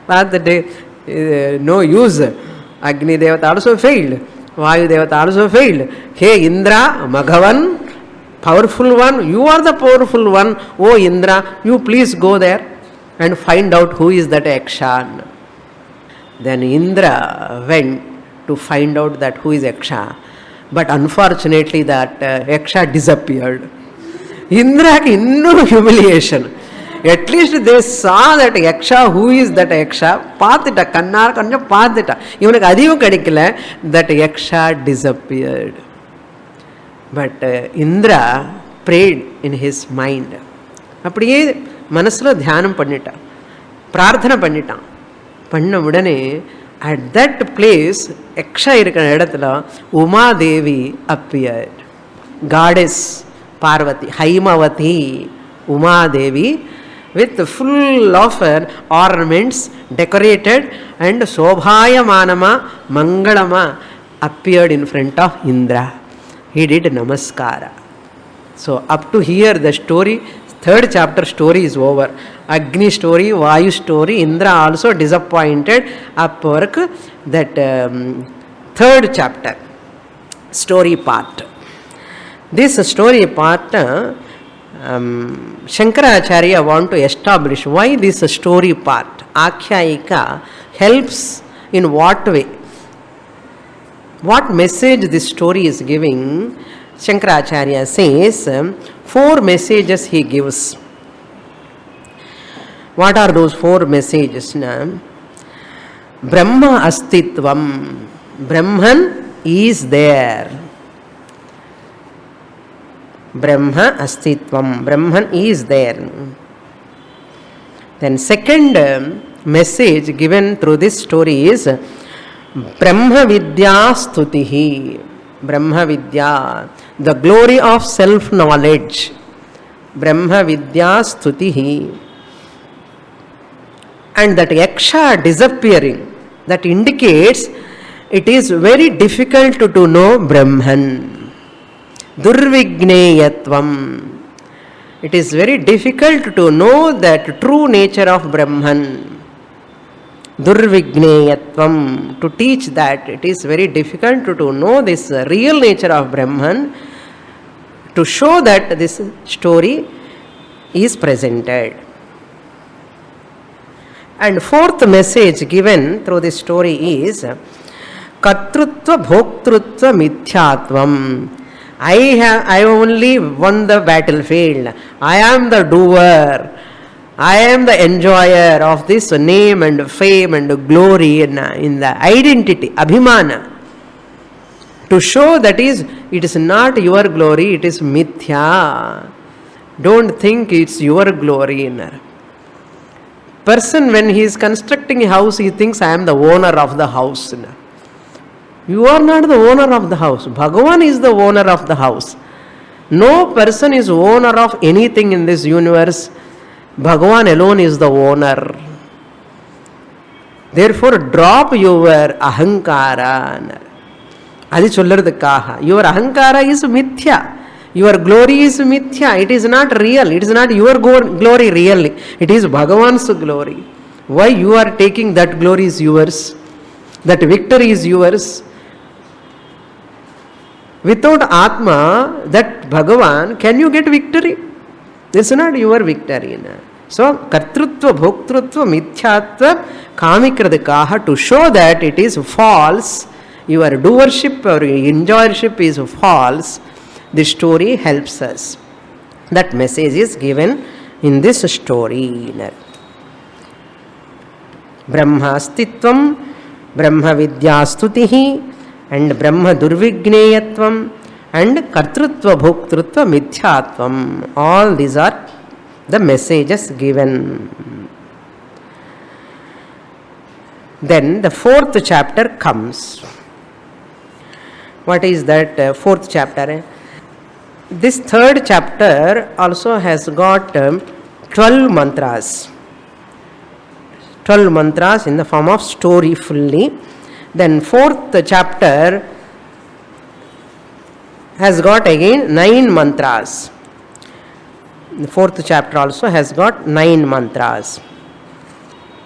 Paathitte no use. Agni Devata also failed. Vayu Devata also failed. Hey Indra, Maghavan, powerful one, you are the powerful one. Oh Indra, you please go there and find out who is that Yaksha. Then Indra went to find out that who is Yaksha. But unfortunately that Yaksha disappeared. Indra inno humiliation. At least they saw that Yaksha, who is that Yaksha? Pathita, kannar kanja pathita. Ivanukku adiyum kadikala, that Yaksha disappeared. But Indra prayed in his mind. அப்படியே மனசுல தியானம் பண்ணிட்டான், பிரார்த்தனை பண்ணிட்டான். பண்ண உடனே at that place, Yaksha இருக்கிற இடத்துல Umadevi appeared. Goddess Parvati, Haimavati, Umadevi, with full of ornaments, decorated, and Sobhaya Manama, Mangalama appeared in front of Indra. He did namaskara. So up to here the story, third chapter story is over. Agni story, Vayu story, Indra also disappointed. Up work that third chapter story part. This story part Shankaracharya want to establish why this story part, Akhyayika, helps in what way. What message this story is giving? Shankaracharya says 4 messages he gives. What are those 4 messages? Brahma Astitvam. Brahman is there. Brahma Astitvam. Brahman is there. Then second message given through this story is Brahma Vidya Stutihi. Brahma Vidya, the glory of self-knowledge. Brahma Vidya Stutihi. And that Yaksha disappearing, that indicates it is very difficult to know Brahman. Durvigneyatvam. It is very difficult to know that true nature of Brahman. Durvigneyatvam. To teach that, it is very difficult to know this real nature of Brahman. To show that this story is presented. And fourth message given through this story is Katrutva Bhoktrutva Mithyatvam. I only won the battlefield. I am the doer. I am the enjoyer of this name and fame and glory in the identity, Abhimana. To show that it is not your glory, it is Mithya. Don't think it's your glory. Person, when he is constructing a house, he thinks, I am the owner of the house. You are not the owner of the house. Bhagavan is the owner of the house. No person is owner of anything in this universe. Bhagavan alone is the owner. Therefore, drop your ahankara. Adi solladhukaha. Your ahankara is mithya. Your glory is mithya. It is not real. It is not your glory really. It is Bhagavan's glory. Why you are taking that glory is yours? That victory is yours. Without Atma, that Bhagavan, can you get victory? This is not your victory. So, Kartrutva, Bhoktrutva, Mithyatva, Kamikradikaha, to show that it is false, your doership or enjoyership is false, this story helps us. That message is given in this story. Brahma Astitvam, Brahma Vidya Stutihi, and Brahma Durvigneyatvam, and Kartrutva Bhoktrutva Mithyatvam. All these are the messages given. Then the fourth chapter comes. What is that fourth chapter? This third chapter also has got 12 mantras. 12 mantras in the form of story fully. Then fourth chapter has got again 9 mantras. The fourth chapter also has got 9 mantras.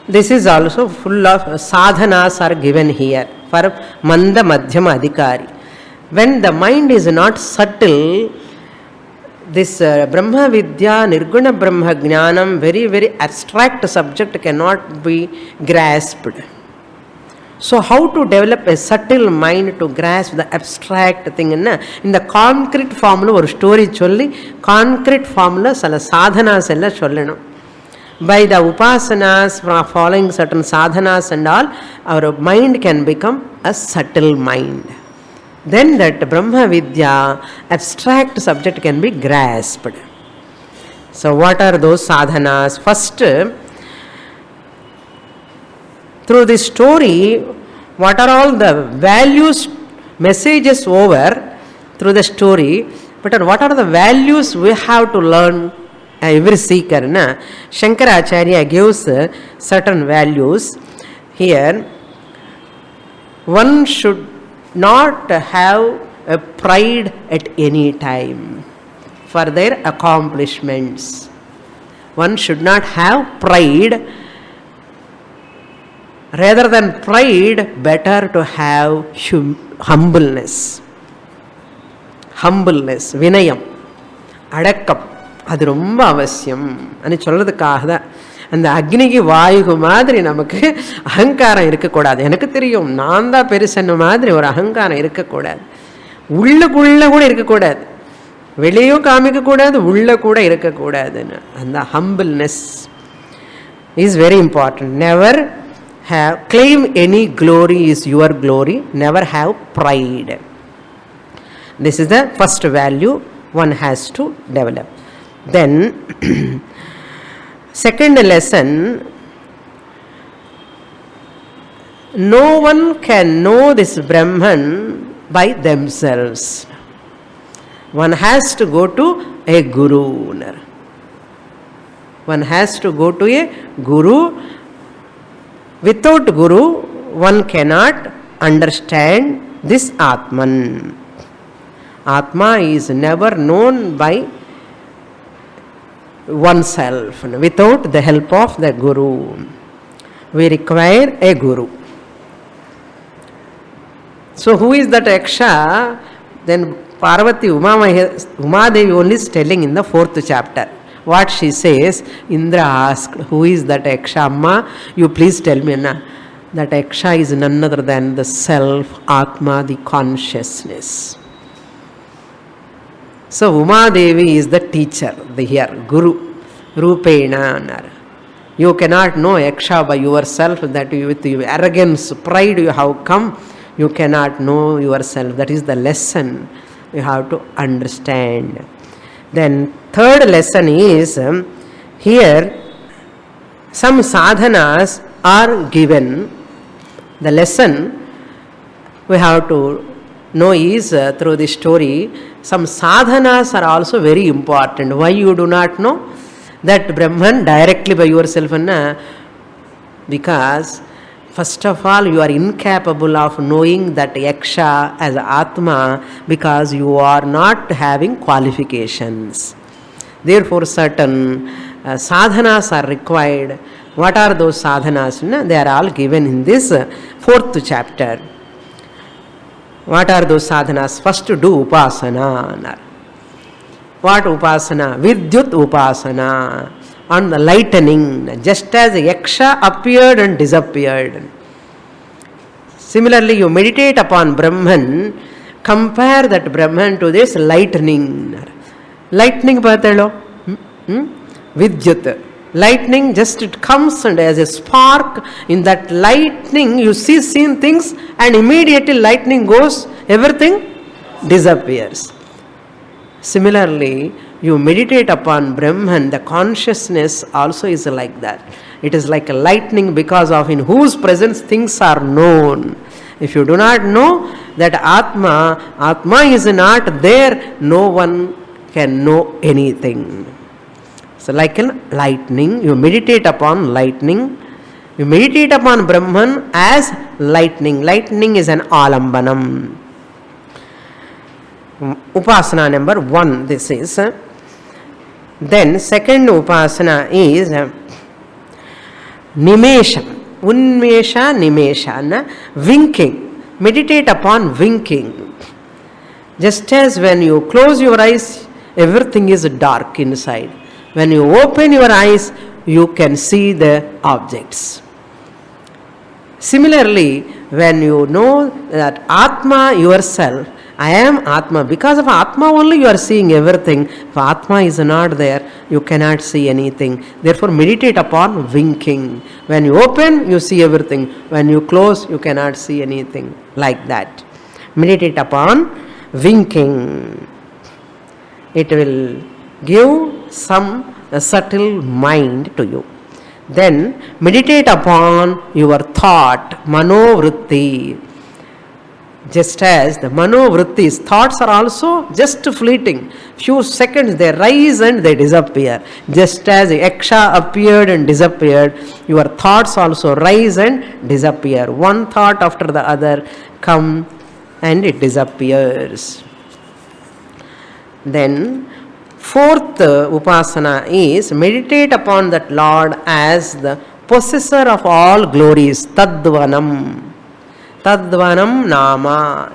This is also full of sadhanas are given here for Manda Madhyama Adhikari. When the mind is not subtle, this Brahma Vidya, Nirguna Brahma Jnanam, very, very abstract subject cannot be grasped. So how to develop a subtle mind to grasp the abstract thing? In the concrete formula or story cholli, concrete formula sala sadhanas ella chollanam. By the upasanas, following certain sadhanas and all, our mind can become a subtle mind. Then that Brahma Vidya, abstract subject can be grasped. So what are those sadhanas? First, through this story, what are all the values, messages over through the story, but what are the values we have to learn every seeker? Shankaracharya gives certain values. Here, one should not have a pride at any time for their accomplishments. One should not have pride. Rather than pride, better to have humbleness. Humbleness, vinayam, adakam. அது ரொம்ப அவசியம் అని சொல்றதுக்காக தான். அந்த அக்னிக்கு வாயுகு மாதிரி நமக்கு அகங்காரம் இருக்கக்கூடாது. எனக்கு தெரியும் நான் தான் பெருசன்னு மாதிரி ஒரு அகங்காரம் இருக்கக்கூடாது. உள்ளுக்குள்ள கூட இருக்கக்கூடாது. வெளியும் காமிக்கக்கூடாது, உள்ள கூட இருக்கக்கூடாதுன்னு. அந்த humbleness is very important. Never claim any glory is your glory, never have pride. This is the first value one has to develop. Then second lesson, no one can know this Brahman by themselves. One has to go to a guru. One has to go to a guru. Without guru, one cannot understand this Atman. Atma is never known by oneself without the help of the guru. We require a guru. So who is that Yaksha? Then Parvati Umadevi only is telling in the 4th chapter. What she says, Indra asked, who is that Yaksha? Amma, you please tell me. Na? That Yaksha is none other than the self, Atma, the consciousness. So Umadevi is the teacher, the here, Guru, Rupena. You cannot know Yaksha by yourself, that you, with your arrogance, pride you have come, you cannot know yourself. That is the lesson you have to understand. Then third lesson is, here some sadhanas are given. The lesson we have to know is through this story, some sadhanas are also very important. Why you do not know that Brahman directly by yourself? Because first of all, you are incapable of knowing that Yaksha as Atma, because you are not having qualifications. Therefore, certain sadhanas are required. What are those sadhanas? They are all given in this 4th chapter. What are those sadhanas? First, to do upasana. What upasana? Vidyut upasana. On the lightning, just as Yaksha appeared and disappeared. Similarly, you meditate upon Brahman, compare that Brahman to this lightning. Lightning pathalo, Vidyut. Lightning, just it comes and as a spark, in that lightning you see seen things, and immediately lightning goes, everything disappears. Similarly, you meditate upon Brahman, the consciousness also is like that. It is like a lightning, because of in whose presence things are known. If you do not know that Atma is not there, no one can know anything. So like a lightning, you meditate upon lightning. You meditate upon Brahman as lightning. Lightning is an alambanam. Upasana number 1, this is. Then second upasana is nimesha. Unmesha, nimesha. Winking. Meditate upon winking. Just as when you close your eyes, everything is dark inside. When you open your eyes, you can see the objects. Similarly, when you know that Atma yourself, I am Atma. Because of Atma only you are seeing everything. If Atma is not there, you cannot see anything. Therefore, meditate upon winking. When you open, you see everything. When you close, you cannot see anything. Like that. Meditate upon winking. It will give some subtle mind to you. Then meditate upon your thought, manovritti. Just as the manovrittis, thoughts are also just fleeting. Few seconds they rise and they disappear. Just as Yaksha appeared and disappeared, your thoughts also rise and disappear. One thought after the other come and it disappears. Then fourth upasana is meditate upon that Lord as the possessor of all glories, Tadvanam. Tadvanam Nama.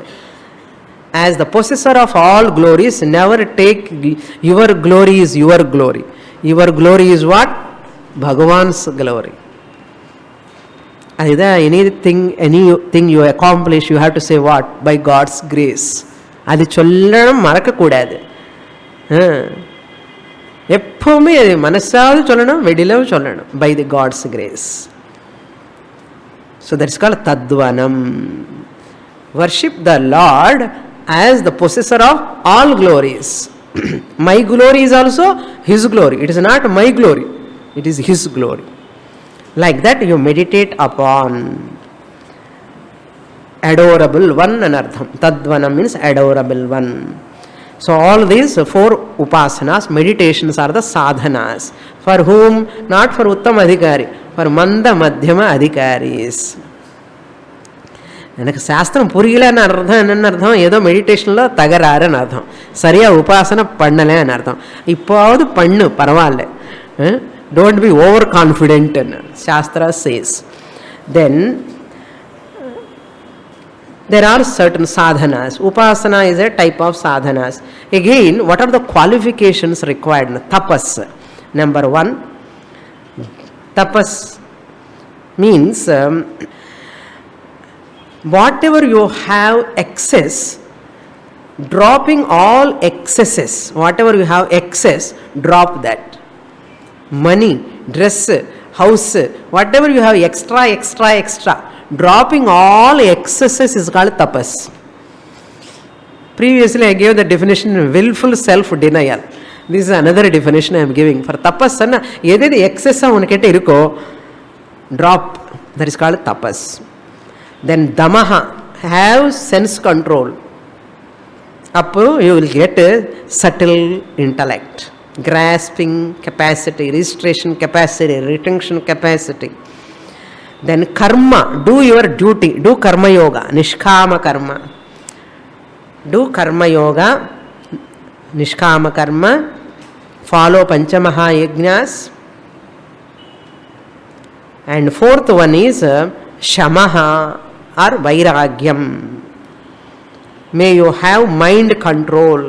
As the possessor of all glories, never take your glory is your glory. Your glory is what? Bhagavan's glory. Either anything you accomplish, you have to say what? By God's grace. அது சொல்லணும் மறக்கக்கூடாது. எப்பவுமே அது மனசாவது சொல்லணும், வெளியில சொல்லணும். By the God's grace. So that's called Tadvanam. Worship the Lord as the possessor of all glories. My glory is also His glory. It is not my glory. It is His glory. Like that you meditate upon. Adorable one anartham. Tadvanam means adorable one. So all these 4 upasanas, meditations are the sadhanas. For whom? Not for Uttam Adhikari. For Manda Madhyama Adhikaris. எனக்கு சாஸ்திரம் புரியலன்னு அர்த்தம் என்னென்னு அர்த்தம், ஏதோ மெடிடேஷனில் தகராறுன்னு அர்த்தம், சரியாக உபாசனை பண்ணலைன்னு அர்த்தம். இப்போது பண்ணு பரவாயில்ல, டோன்ட் பி ஓவர் கான்ஃபிடென்ட்னு shastra says. Then there are certain sadhanas. Upasana is a type of sadhanas. Again, what are the qualifications required? Tapas. Number 1, tapas means whatever you have excess, dropping all excesses. Whatever you have excess, drop that. Money, dress, house, whatever you have extra, dropping all excesses is called tapas. Previously I gave the definition willful self-denial. This is another definition I am giving. For tapas, எது excess உனக்கிட்ட இருக்கோ drop, that is called tapas. Then damaha, have sense control. Up you will get a subtle intellect, grasping capacity, registration capacity, retention capacity. Then karma, do your duty, do karma yoga, nishkama karma. Do karma yoga, nishkama karma, follow panchamaha yajnas. And 4th one is shamaha or vairagyam. May you have mind control.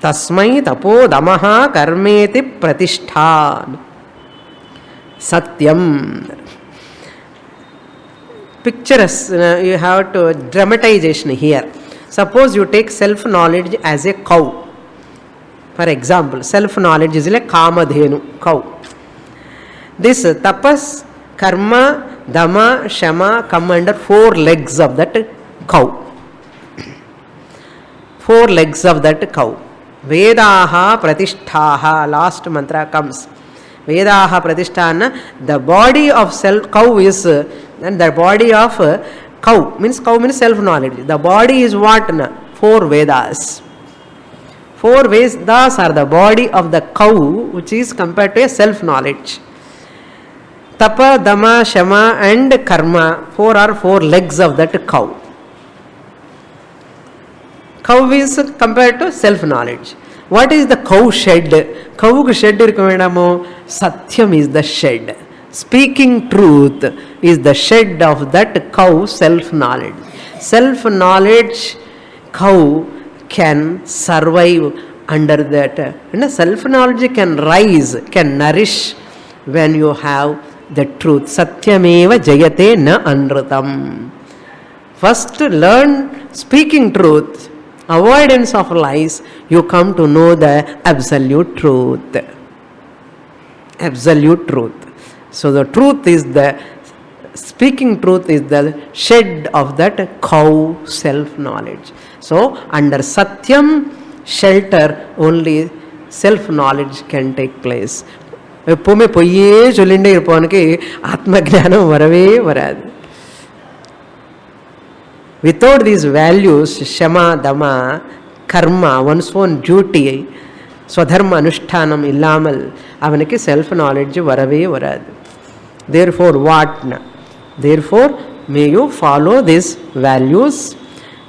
Tasmai tapo damaha karmeti pratishthan. Satyam. Picture us, you have to dramatization here. Suppose you take self-knowledge as a cow. For example, self-knowledge is like kamadhenu, cow. This tapas, karma, dama, shama come under 4 legs of that cow. 4 legs of that cow. Vedaha pratishthaha, last mantra comes. Vedaha pratisthana, the body of cow is, and the body of cow means self-knowledge. The body is what? 4 Vedas. 4 Vedas are the body of the cow, which is compared to a self-knowledge. Tapa, dama, shama and karma, 4 are 4 legs of that cow. Cow is compared to self-knowledge. What is the cow shed? Cow shed irukku vedamo, satyam is the shed. Speaking truth is the shed of that cow, self-knowledge. Self-knowledge cow can survive under that. And self-knowledge can rise, can nourish when you have the truth. Satyameva jayate na anrutam. First learn speaking truth, avoidance of lies, you come to know the absolute truth. Absolute truth. So the truth is the speaking truth is the shed of that cow self-knowledge. So under Satyam shelter only self-knowledge can take place. எப்போவுமே பொய்யே சொல்லிகிட்டே இருப்பவனுக்கு ஆத்ம ஞானம் வரவே வராது. Without these values, shama, dama, karma, one's own duty, swadharma anushtanam illamal, avanukku self-knowledge varave varadu. Therefore what? Therefore may you follow these values,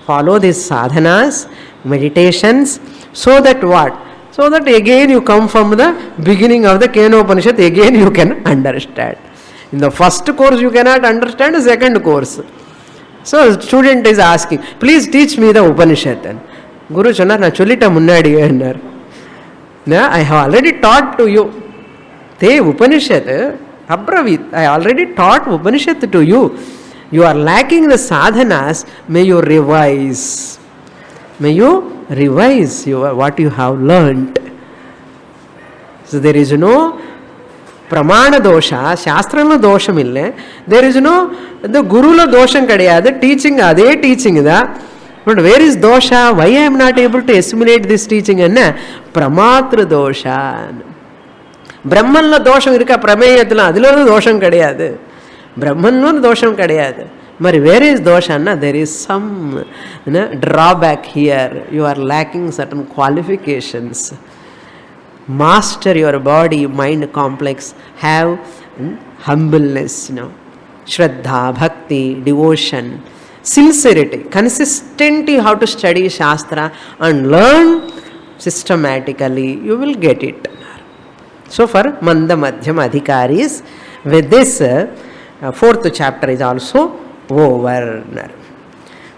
follow these sadhanas, meditations, so that what? So that again you come from the beginning of the Kenopanishad, again you can understand. In the first course you cannot understand, the second course. So student is asking, please teach me the Upanishad. Guru சொன்னார், நான் சொல்லிட்டேன் முன்னாடி என்னார். I have already taught to you. Te Upanishad abravit, I already taught Upanishad to you. You are lacking the sadhanas, may you revise. May you revise what you have learnt. So there is no பிரமாண தோஷா, சாஸ்திரம்ல தோஷம் இல்லை. There is no, இந்த குருல தோஷம் கிடையாது, teaching அதே teaching தான். But where is dosha, why I am not able to estimate this teaching, என்ன பிரமாத்திரு தோஷா. பிரம்மன்ல தோஷம் இருக்கா, பிரமேயத்தில் அதில் ஒரு தோஷம் கிடையாது, பிரம்மன்ல தோஷம் கிடையாது. మరి వేర్ ఈస్ దోష అన్న, there is some drawback here, you are lacking certain qualifications. Master your body mind complex, have humbleness, shraddha, bhakti, devotion, sincerity, consistently how to study Shastra and learn systematically, you will get it. So for Manda Madhyam Adhikaris, with this fourth chapter is also over.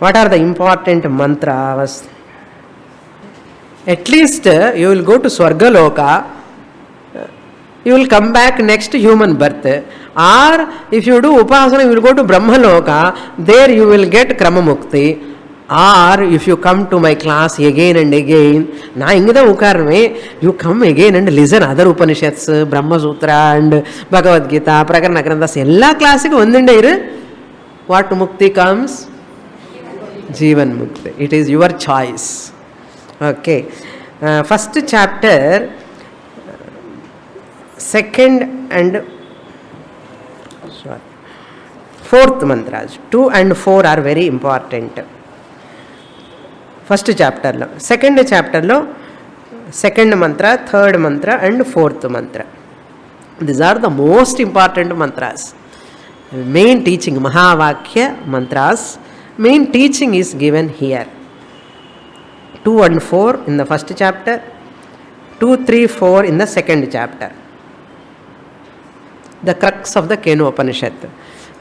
What are the important mantras? At least you will go to Swargaloka, you will come back next human birth, or if you do upasana you will go to Brahmaloka, there you will get Kramamukti. Or if you come to my class again and again, na ingida ukarme, you come again and listen other Upanishads, Brahma Sutra and Bhagavad Gita, Prakarana Granthas, ella class ku ondinde iru, what mukti comes? Jivan Mukti. It is your choice. Okay, first chapter, second and fourth mantras, 2 and 4 are very important. First chapter lo, second chapter lo, second mantra, third mantra and fourth mantra, these are the most important mantras. Main teaching, Mahavakya mantras, main teaching is given here. 2 and 4 in the first chapter, 2, 3, 4 in the second chapter. The crux of the Kenopanishad,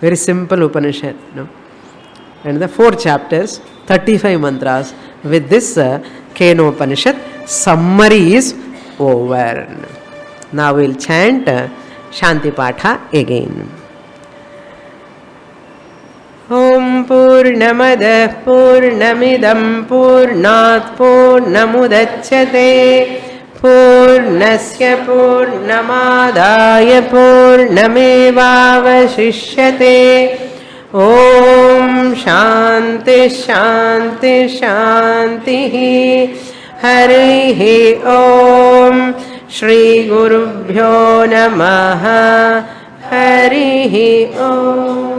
very simple Upanishad, and the 4 chapters, 35 mantras. With this Kenopanishad summary is over. Now we will chant Shanti Patha again. Om Purnamada Purnamidam Purnat Purnamudachyate Purnasya Purnamadaya Purnamevavashishyate. Om Shanti Shanti Shanti. Harihi Om. Shri Gurubhyo Namaha. Harihi Om.